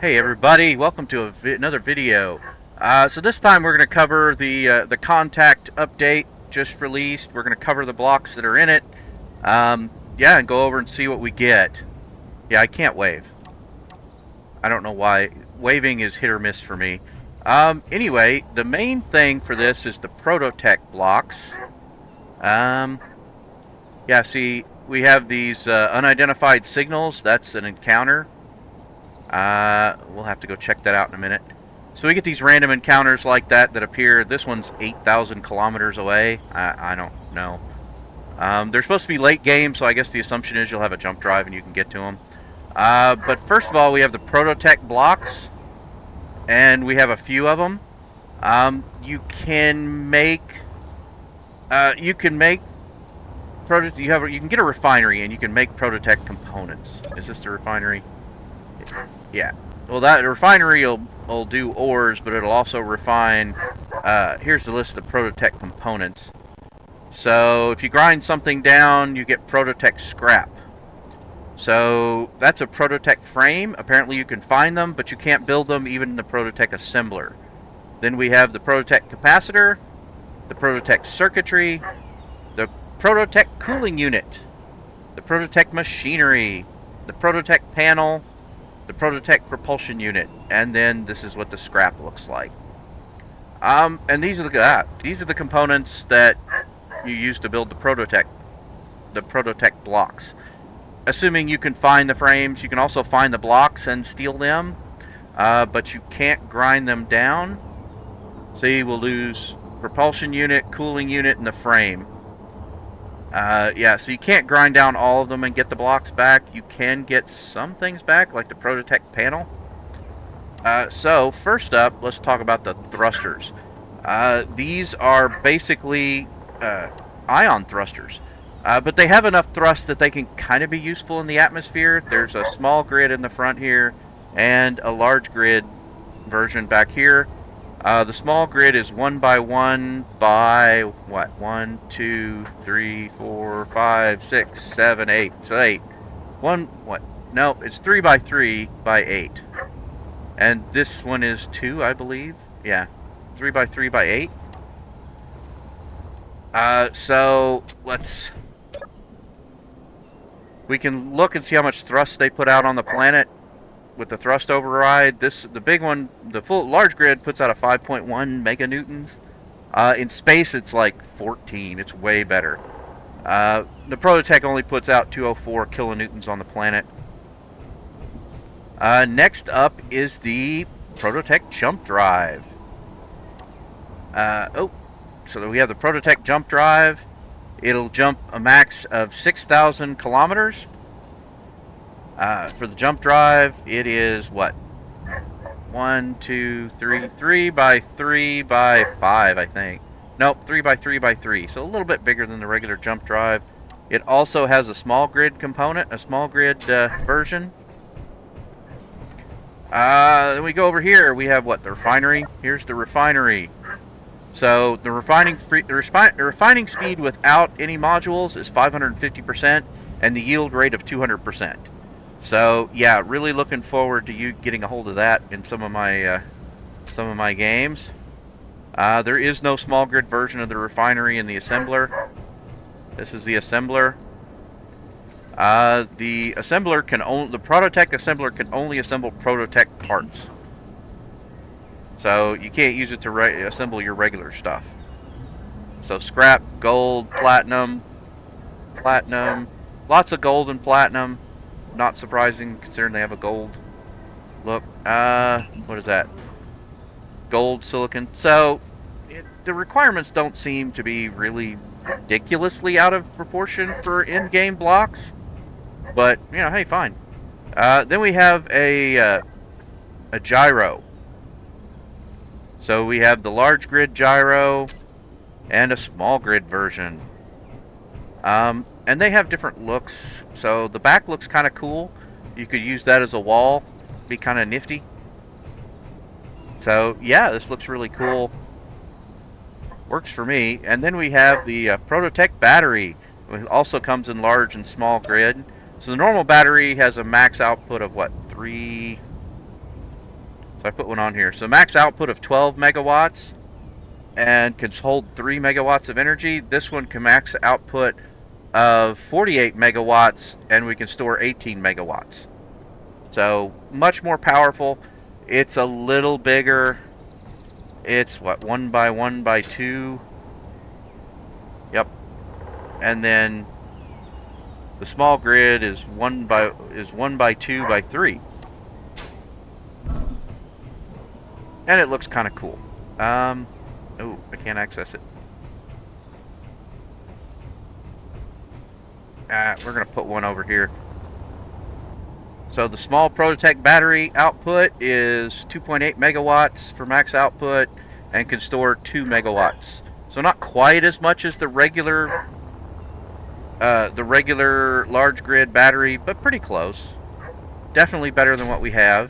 Hey everybody, welcome to another video. So this time we're going to cover the contact update just released. We're going to cover the blocks that are in it. Yeah, and go over and see what we get. Yeah, I can't wave. I don't know why. Waving is hit or miss for me. Anyway, the main thing for this is the prototech blocks. Yeah, see, we have these unidentified signals. That's an encounter. We'll have to go check that out in a minute. So we get these random encounters like that appear. This one's 8,000 kilometers away. I don't know. They're supposed to be late game, so I guess the assumption is you'll have a jump drive and you can get to them. But first of all, we have the prototech blocks, and we have a few of them. You can make you can get a refinery, and you can make prototech components. Is this the refinery? Yeah. Well, that refinery will do ores, but it'll also refine. Here's the list of prototech components. So if you grind something down, you get prototech scrap. So that's a prototech frame. Apparently you can find them, but you can't build them even in the prototech assembler. Then we have the prototech capacitor, the prototech circuitry, the prototech cooling unit, the prototech machinery, the prototech panel, the prototech propulsion unit, and then this is what the scrap looks like. And these are the components that you use to build the prototech blocks. Assuming you can find the frames, you can also find the blocks and steal them, but you can't grind them down. See, we'll lose propulsion unit, cooling unit, and the frame. Yeah, so you can't grind down all of them and get the blocks back. You can get some things back, like the prototech panel. So, first up, let's talk about the thrusters. These are basically ion thrusters. But they have enough thrust that they can kind of be useful in the atmosphere. There's a small grid in the front here, and a large grid version back here. The small grid is 1 by 1 by, what, 1, 2, 3, 4, 5, 6, 7, 8. So 8. No, it's 3 by 3 by 8. And this one is 2, I believe. Yeah, 3 by 3 by 8. So we can look and see how much thrust they put out on the planet with the thrust override. The big one, the large grid, puts out a 5.1 meganewtons. In space, it's like 14. It's way better. The prototech only puts out 204 kilonewtons on the planet. Next up is the prototech jump drive. So we have the prototech jump drive. It'll jump a max of 6,000 kilometers. For the jump drive, it is what? 1, 2, 3, 3 by 3 by 5, I think. Nope, 3 by 3 by 3. So a little bit bigger than the regular jump drive. It also has a small grid component, a small grid version. Then we go over here. We have what? The refinery. Here's the refinery. So the refining speed without any modules is 550%, and the yield rate of 200%. So yeah, really looking forward to you getting a hold of that in some of my games. There is no small grid version of the refinery in the assembler. This is the assembler. The prototech assembler can only assemble prototech parts. So you can't use it to assemble your regular stuff. So scrap, gold, platinum, lots of gold and platinum. Not surprising considering they have a gold look. What is that? Gold, silicon. So the requirements don't seem to be really ridiculously out of proportion for in-game blocks. But, you know, hey, fine. Then we have a gyro. So we have the large grid gyro and a small grid version. And they have different looks. So the back looks kind of cool. You could use that as a wall. Be kind of nifty. So yeah, this looks really cool. Works for me. And then we have the prototech battery. It also comes in large and small grid. So the normal battery has a max output of what, 3 So I put one on here. So max output of 12 megawatts and can hold 3 megawatts of energy. This one can max output of 48 megawatts and we can store 18 megawatts. So much more powerful. It's a little bigger. It's what, 1 by 1 by 2. Yep. And then the small grid is 1 by 2 by 3. And it looks kind of cool. Oh, I can't access it. We're going to put one over here. So the small Prototech battery output is 2.8 megawatts for max output and can store 2 megawatts. So not quite as much as the regular large grid battery, but pretty close. Definitely better than what we have.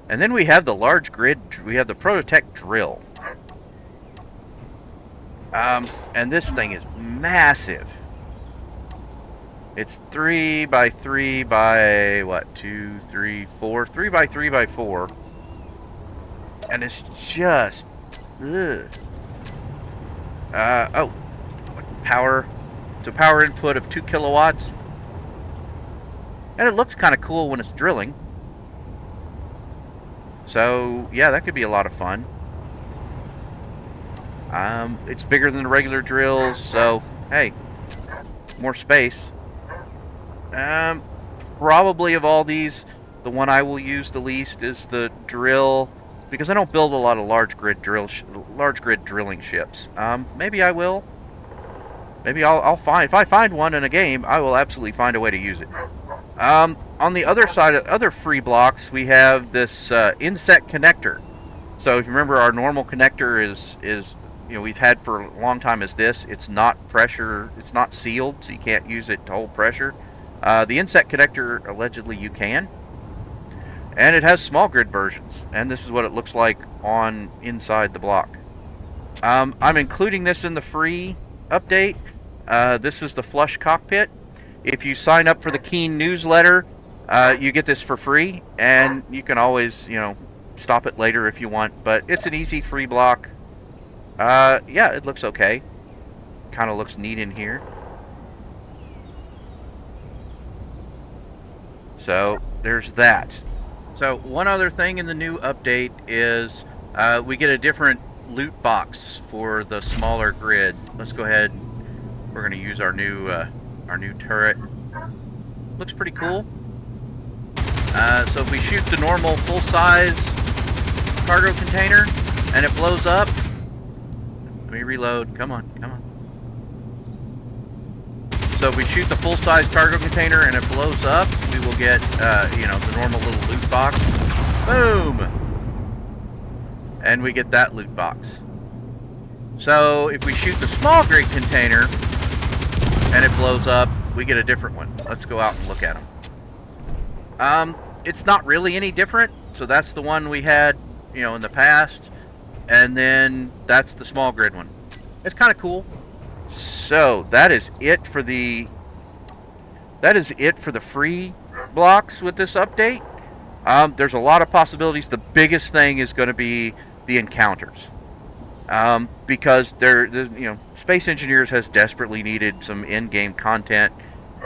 And then we have the large grid, we have the Prototech drill. And this thing is massive. It's 3 by 3 by, what, 2, 3, 4? 3 by 3 by 4. And it's just, ugh. Oh, power. It's a power input of 2 kilowatts. And it looks kind of cool when it's drilling. So, yeah, that could be a lot of fun. It's bigger than the regular drills, so, hey, more space. Probably of all these, the one I will use the least is the drill, because I don't build a lot of large grid drilling ships. Maybe I will. Maybe I'll find, if I find one in a game, I will absolutely find a way to use it. On the other side of other free blocks, we have this inset connector. So if you remember, our normal connector is we've had for a long time is this. It's not pressure, it's not sealed, so you can't use it to hold pressure. The inset connector, allegedly you can. And it has small grid versions, and this is what it looks like on inside the block. I'm including this in the free update. This is the flush cockpit. If you sign up for the Keen newsletter, you get this for free, and you can always, stop it later if you want, but it's an easy free block. Yeah, it looks okay. Kind of looks neat in here. So, there's that. So, one other thing in the new update is we get a different loot box for the smaller grid. Let's go ahead. We're going to use our new turret. Looks pretty cool. So if we shoot the normal full-size cargo container and it blows up, let me reload. Come on. So if we shoot the full-size cargo container and it blows up, we will get, the normal little loot box. Boom! And we get that loot box. So if we shoot the small grid container and it blows up, we get a different one. Let's go out and look at them. It's not really any different. So that's the one we had, in the past. And then that's the small grid one. It's kind of cool. So that is it for the free blocks with this update. There's a lot of possibilities. The biggest thing is going to be the encounters. Because Space Engineers has desperately needed some in-game content,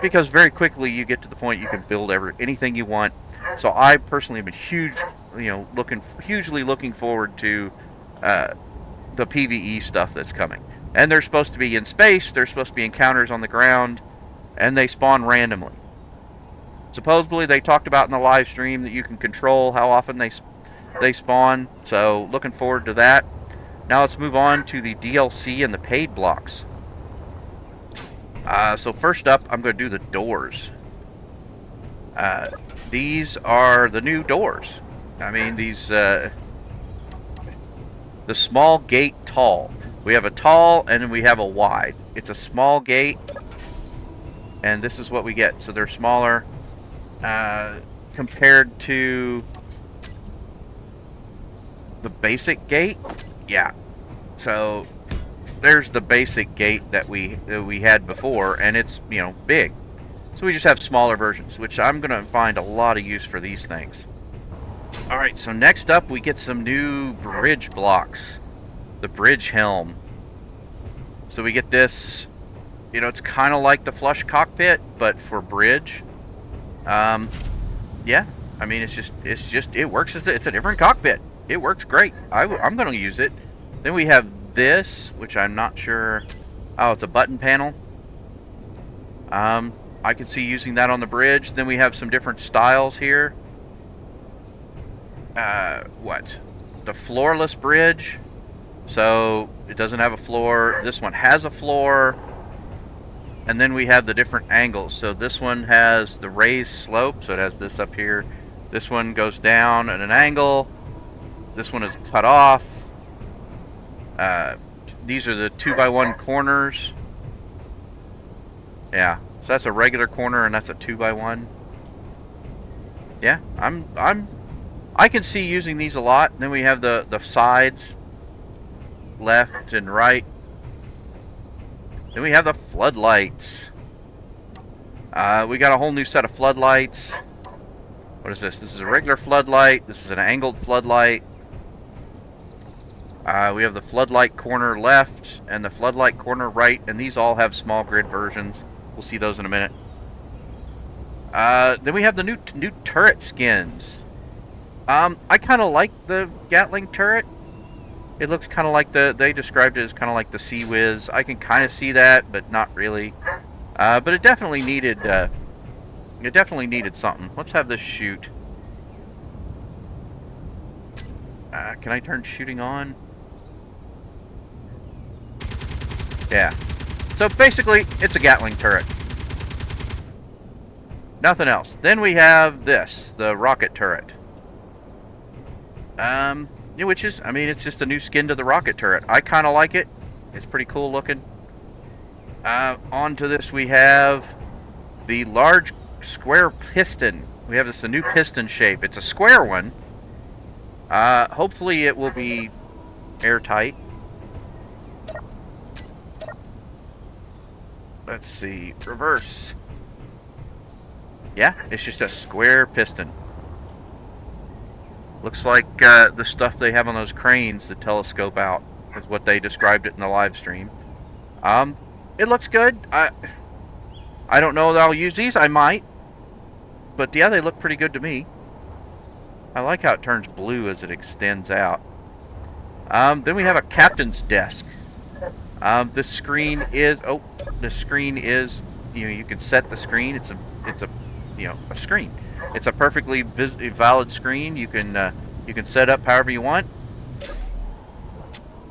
because very quickly you get to the point you can build anything you want. So I personally have been hugely looking forward to the PvE stuff that's coming. And they're supposed to be in space, there's supposed to be encounters on the ground, and they spawn randomly. Supposedly they talked about in the live stream that you can control how often they spawn, so looking forward to that. Now let's move on to the DLC and the paid blocks. So first up, I'm going to do the doors. These are the new doors. I mean, the small gate tall. We have a tall and then we have a wide. It's a small gate, and this is what we get. So they're smaller compared to the basic gate. Yeah. So there's the basic gate that we had before, and it's big. So we just have smaller versions, which I'm gonna find a lot of use for these things. Alright, so next up we get some new bridge blocks. The bridge helm. So we get this, you know, it's kind of like the flush cockpit, but for bridge. Yeah, I mean, it works it's a different cockpit. It works great. I'm going to use it. Then we have this, which I'm not sure. Oh, it's a button panel. I can see using that on the bridge. Then we have some different styles here. What? The floorless bridge. So it doesn't have a floor. This one has a floor. And then we have the different angles. So this one has the raised slope. So it has this up here. This one goes down at an angle. This one is cut off. These are the 2x1 corners. Yeah. So that's a regular corner and that's a 2x1. Yeah, I can see using these a lot. Then we have the sides, left and right. Then we have the floodlights. We got a whole new set of floodlights. What is this? This is a regular floodlight. This is an angled floodlight. We have the floodlight corner left and the floodlight corner right, and these all have small grid versions. We'll see those in a minute. Then we have the new turret skins. I kind of like the Gatling turret. It looks kind of like they described it as kind of like the Sea Whiz. I can kind of see that, but not really. But it definitely needed something. Let's have this shoot. Can I turn shooting on? Yeah. So basically, it's a Gatling turret. Nothing else. Then we have this, the rocket turret. Which is, I mean, it's just a new skin to the rocket turret. I kind of like it. It's pretty cool looking. Onto this we have the large square piston. We have this a new piston shape. It's a square one. Hopefully it will be airtight. Let's see. Reverse. Yeah, it's just a square piston. Looks like the stuff they have on those cranes that telescope out is what they described it in the live stream. It looks good. I don't know that I'll use these. I might. But yeah, they look pretty good to me. I like how it turns blue as it extends out. Then we have a captain's desk. This screen is, you can set the screen. It's a screen. It's a perfectly valid screen. You can set up however you want.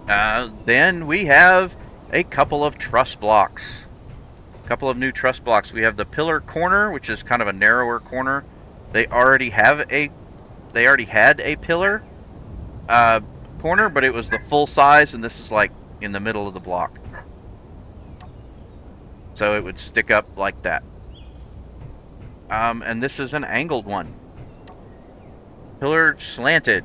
Then we have a couple of truss blocks. A couple of new truss blocks. We have the pillar corner, which is kind of a narrower corner. They already had a pillar corner, but it was the full size, and this is like in the middle of the block. So it would stick up like that. And this is an angled one. Pillar slanted.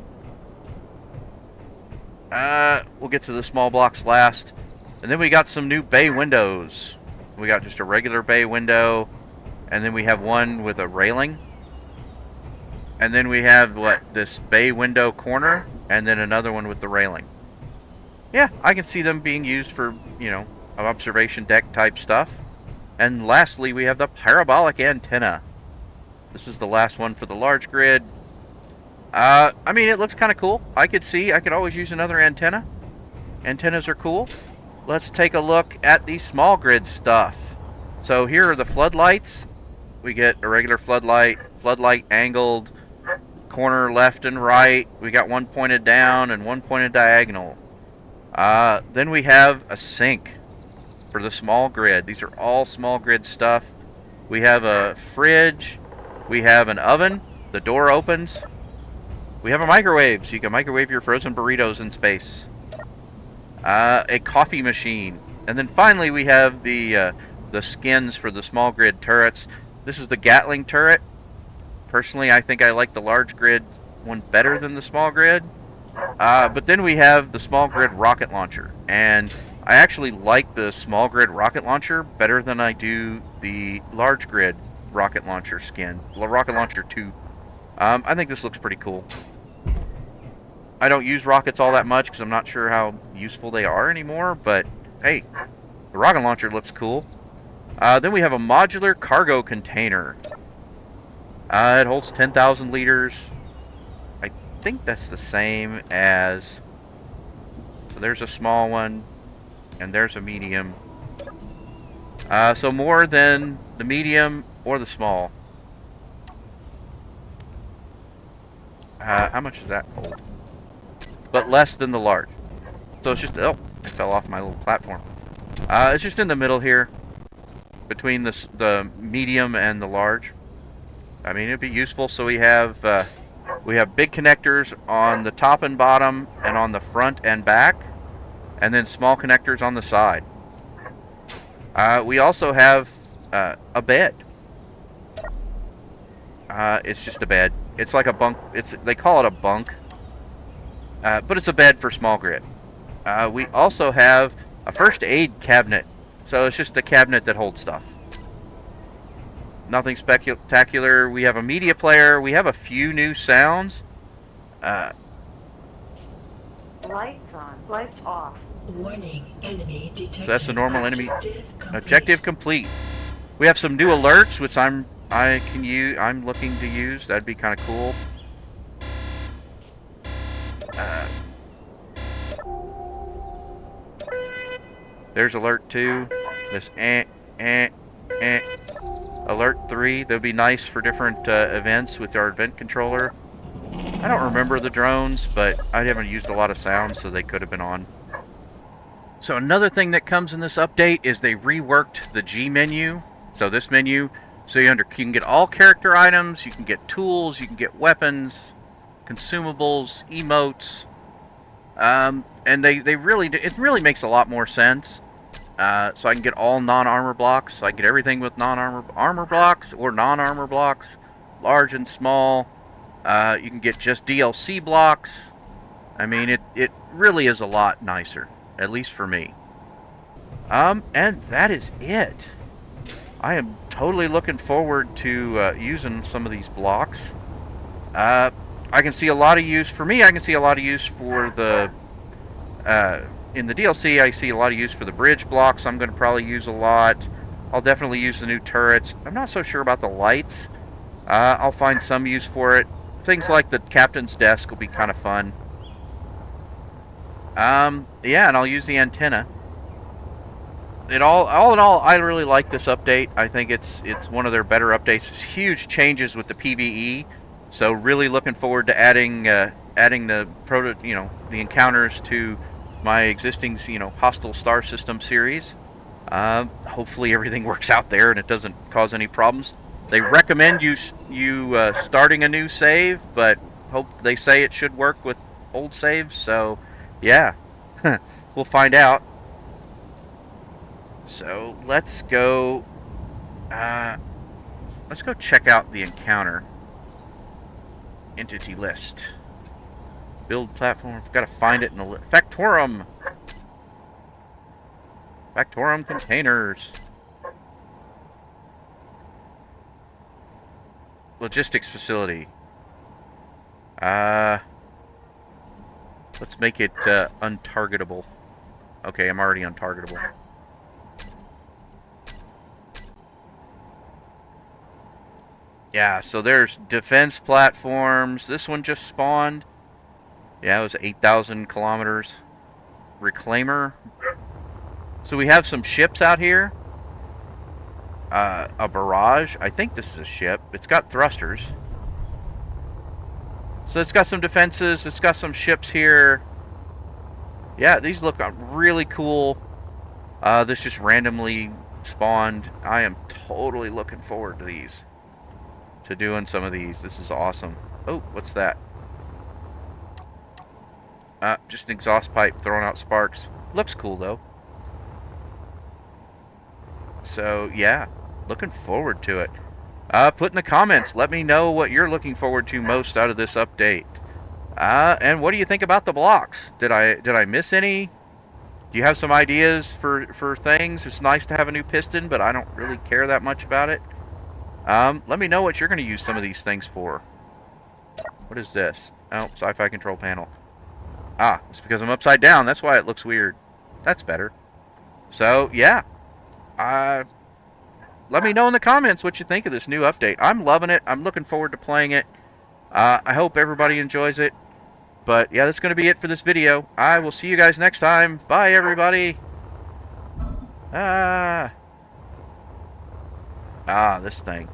We'll get to the small blocks last. And then we got some new bay windows. We got just a regular bay window. And then we have one with a railing. And then we have, this bay window corner. And then another one with the railing. Yeah, I can see them being used for, observation deck type stuff. And lastly, we have the parabolic antenna. This is the last one for the large grid. I mean, it looks kind of cool. I could always use another antenna. Antennas are cool. Let's take a look at the small grid stuff. So here are the floodlights. We get a regular floodlight angled, corner left and right. We got one pointed down and one pointed diagonal. Then we have a sink for the small grid. These are all small grid stuff. We have a fridge. We have an oven. The door opens. We have a microwave, so you can microwave your frozen burritos in space. A coffee machine. And then finally we have the skins for the small grid turrets. This is the Gatling turret. Personally, I think I like the large grid one better than the small grid. But then we have the small grid rocket launcher. And I actually like the small grid rocket launcher better than I do the large grid rocket launcher skin. The rocket launcher 2. I think this looks pretty cool. I don't use rockets all that much because I'm not sure how useful they are anymore, but hey, the rocket launcher looks cool. Then we have a modular cargo container. It holds 10,000 liters. I think that's the same as... So there's a small one, and there's a medium. So more than the medium or the small. How much does that hold? But less than the large. So it's just... Oh, I fell off my little platform. It's just in the middle here, between the medium and the large. I mean, it'd be useful. So we have big connectors on the top and bottom, and on the front and back, and then small connectors on the side. We also have a bed. It's just a bed. It's like a bunk. They call it a bunk, but it's a bed for small grid. We also have a first aid cabinet. So it's just a cabinet that holds stuff. Nothing spectacular. We have a media player. We have a few new sounds. Lights on, lights off. Warning, enemy detected. So that's the normal enemy. Objective complete. We have some new alerts, which I'm looking to use. That'd be kind of cool. There's alert 2. This alert 3. That'd be nice for different events with our event controller. I don't remember the drones, but I haven't used a lot of sounds, so they could have been on. So another thing that comes in this update is they reworked the G menu. So this menu, so you can get all character items, you can get tools, you can get weapons, consumables, emotes, and it really makes a lot more sense. So I can get all non-armor blocks. So I can get everything with armor blocks or non-armor blocks, large and small. You can get just DLC blocks. I mean, it really is a lot nicer, at least for me. And that is it. I am totally looking forward to using some of these blocks. I can see a lot of use for me. I can see a lot of use for the in the DLC. I see a lot of use for the bridge blocks. I'm going to probably use a lot. I'll definitely use the new turrets. I'm not so sure about the lights. I'll find some use for it. Things like the captain's desk will be kind of fun. Yeah, and I'll use the antenna. All in all, I really like this update. I think it's one of their better updates. It's huge changes with the PvE, so really looking forward to adding the the encounters to my existing hostile star system series. Hopefully everything works out there and it doesn't cause any problems. They recommend you starting a new save, but they say it should work with old saves. So yeah, we'll find out. So let's go check out the encounter entity list. Build platform. Got to find it in the Factorum containers. Logistics facility. Let's make it untargetable. Okay, I'm already untargetable. Yeah, so there's defense platforms. This one just spawned. Yeah, it was 8,000 kilometers. Reclaimer. So we have some ships out here. A barrage. I think this is a ship. It's got thrusters. So it's got some defenses. It's got some ships here. Yeah, these look really cool. This just randomly spawned. I am totally looking forward to these. To doing some of these. This is awesome. Oh, what's that? Just an exhaust pipe throwing out sparks. Looks cool, though. So, yeah. Looking forward to it. Put in the comments. Let me know what you're looking forward to most out of this update. And what do you think about the blocks? Did I miss any? Do you have some ideas for things? It's nice to have a new piston, but I don't really care that much about it. Let me know what you're going to use some of these things for. What is this? Oh, sci-fi control panel. Ah, it's because I'm upside down. That's why it looks weird. That's better. So, yeah. Let me know in the comments what you think of this new update. I'm loving it. I'm looking forward to playing it. I hope everybody enjoys it. But, yeah, that's going to be it for this video. I will see you guys next time. Bye, everybody. Ah. Ah, this thing.